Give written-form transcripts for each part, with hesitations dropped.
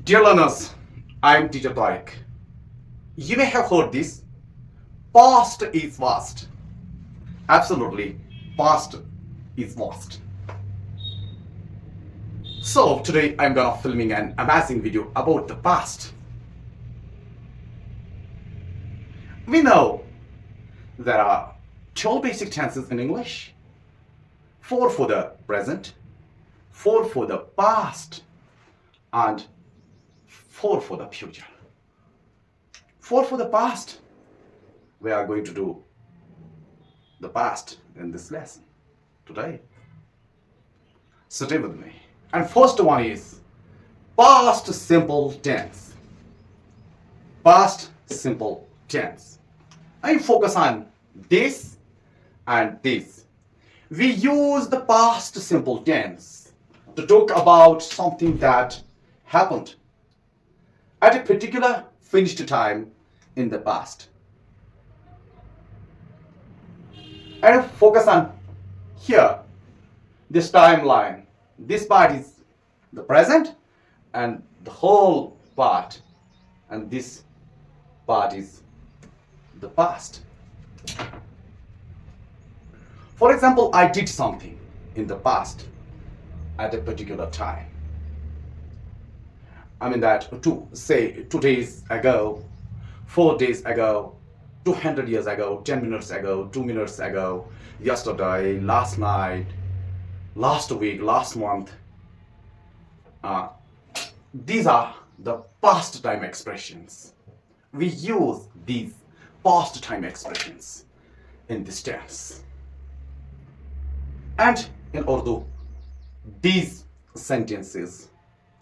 Dear learners, I am teacher Tariq. You may have heard this. Past is vast. Absolutely, past is vast. So today I'm gonna filming an amazing video about the past. We know there are 12 basic tenses in English. 4 for the present, 4 for the past, and 4 for the future. 4 for the past. We are going to do the past in this lesson today. Stay with me. And first one is past simple tense. Past simple tense. I focus on this and this. We use the past simple tense to talk about something that happened at a particular finished time in the past. And focus on here, this timeline. This part is the present and the whole part, and this part is the past. For example, I did something in the past at a particular time. I mean that say 2 days ago, 4 days ago, 200 years ago, 10 minutes ago, 2 minutes ago, yesterday, last night, last week, last month. These are the past time expressions. We use these past time expressions in this tense. And in Urdu, these sentences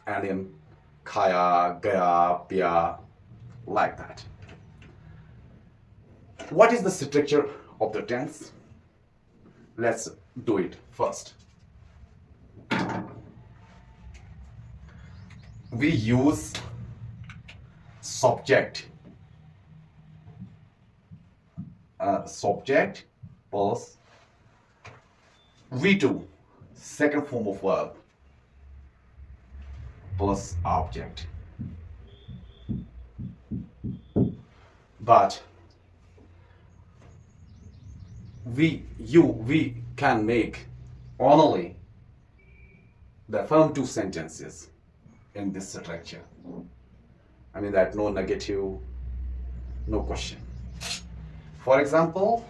and in khaya, gaya, pia, like that. What is the structure of the tense? Let's do it first. We use subject. Subject plus V2, second form of verb, plus object. But we can make only the affirmative sentences in this structure. I mean that no negative, no question. For example,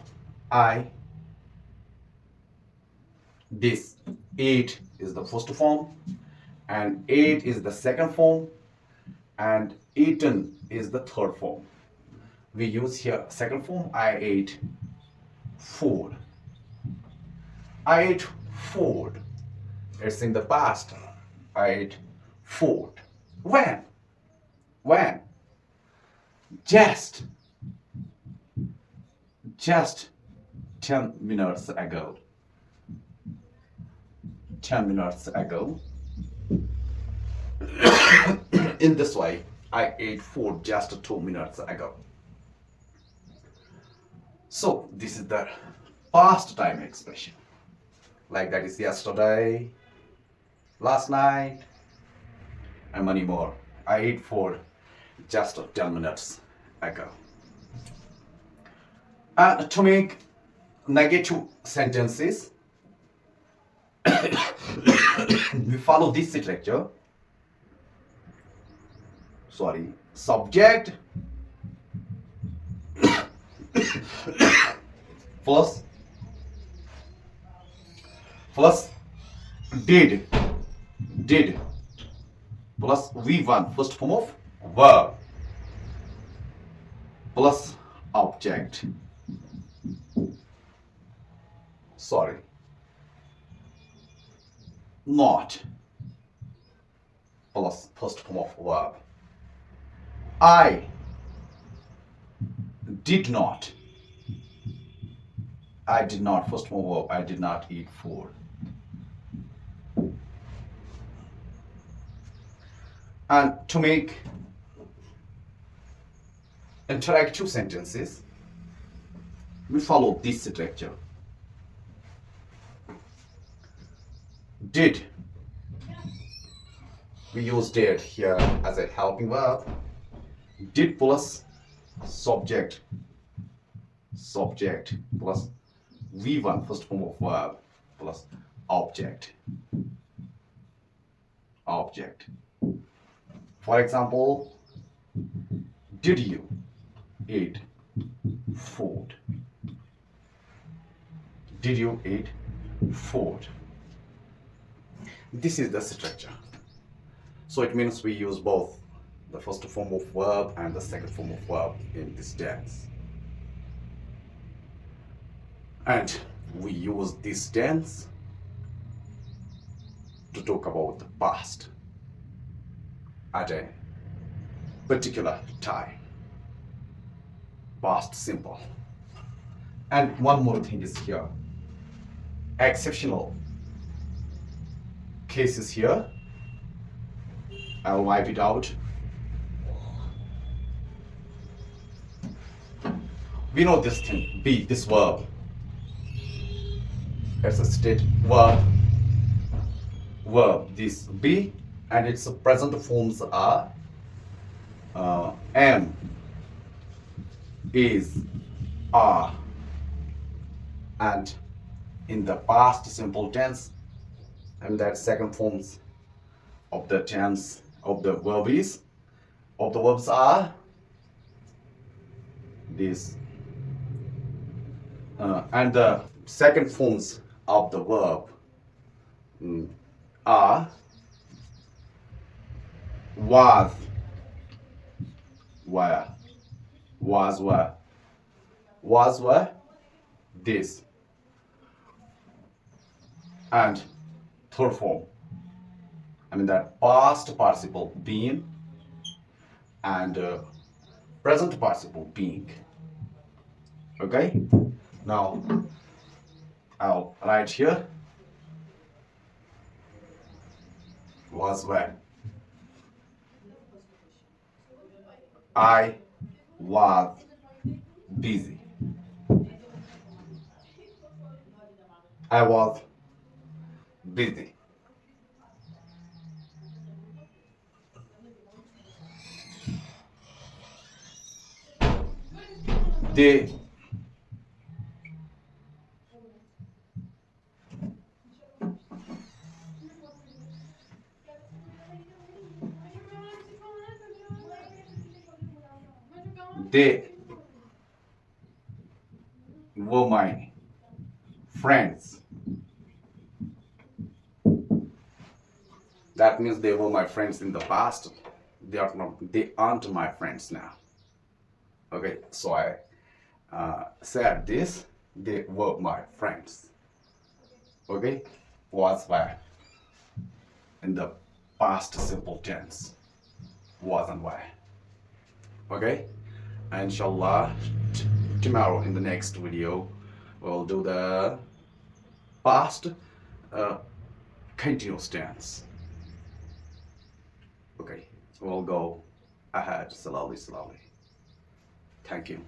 this 8 is the first form, and 8 is the second form, and eaten is the third form. We use here second form. I ate food. I ate food. It's in the past. I ate food. When? When? Just 10 minutes ago. 10 minutes ago. In this way, I ate food just 2 minutes ago. So this is the past time expression. Like that is yesterday, last night, and many more. I ate food just 10 minutes ago. And to make negative sentences, we follow this structure. Subject plus did plus V1, first form of verb, plus object. Not plus first form of verb. I did not. I did not, first form of verb. I did not eat food. And to make interactive sentences, we follow this structure. Did We use did here as a helping verb. Did plus subject plus V1 first form of verb plus object. For example, did you eat food? Did you eat food? This is the structure. So it means we use both the first form of verb and the second form of verb in this tense. And we use this tense to talk about the past at a particular time. Past simple. And one more thing is here. Exceptional cases here. I'll wipe it out. We know this thing, be, this verb. It's a state verb. This be, and its present forms are am, is, are, and in the past simple tense, and that second forms of the tense of the verbs are this, and the second forms of the verb are was, were, this, and third form, that past participle being and present participle being. Okay, now I'll write here was when I was busy. I was busy. They were my friends. That means they were my friends in the past. They aren't my friends now. Okay, so I said this, they were my friends. Okay, was were in the past simple tense, was and were. Okay, and inshallah tomorrow in the next video we'll do the past continuous tense. Okay, we'll go ahead slowly. Thank you.